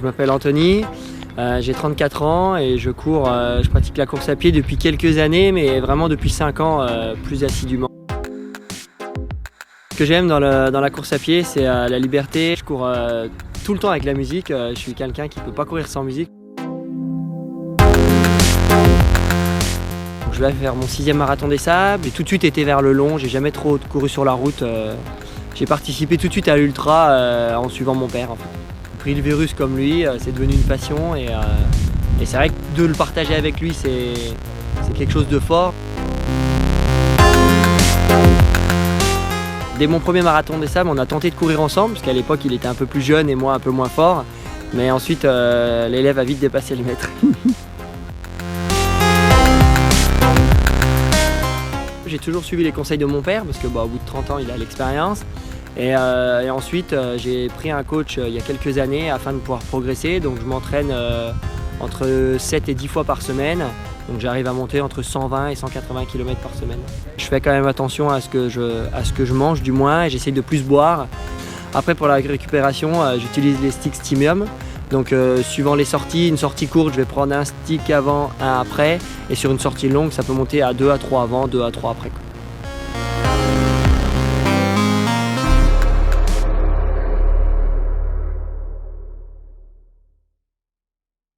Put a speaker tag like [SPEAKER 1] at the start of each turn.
[SPEAKER 1] Je m'appelle Anthony, j'ai 34 ans et je cours, je pratique la course à pied depuis quelques années, mais vraiment depuis 5 ans plus assidûment. Ce que j'aime dans la course à pied, c'est la liberté. Je cours tout le temps avec la musique, je suis quelqu'un qui ne peut pas courir sans musique. Donc, je vais faire mon 6e marathon des sables, j'ai tout de suite été vers le long, j'ai jamais trop couru sur la route. J'ai participé tout de suite à l'ultra en suivant mon père en fait. J'ai pris le virus comme lui, c'est devenu une passion et c'est vrai que de le partager avec lui c'est quelque chose de fort. Dès mon premier marathon des sables, on a tenté de courir ensemble, parce qu'à l'époque il était un peu plus jeune et moi un peu moins fort. Mais ensuite l'élève a vite dépassé le maître. J'ai toujours suivi les conseils de mon père, parce que au bout de 30 ans il a l'expérience. Et ensuite j'ai pris un coach il y a quelques années afin de pouvoir progresser. Donc je m'entraîne entre 7 et 10 fois par semaine. Donc j'arrive à monter entre 120 et 180 km par semaine. Je fais quand même attention à ce que je mange du moins et j'essaye de plus boire. Après pour la récupération, j'utilise les sticks Stimuum. Donc suivant les sorties, une sortie courte je vais prendre un stick avant, un après. Et sur une sortie longue ça peut monter à 2 à 3 avant, 2 à 3 après.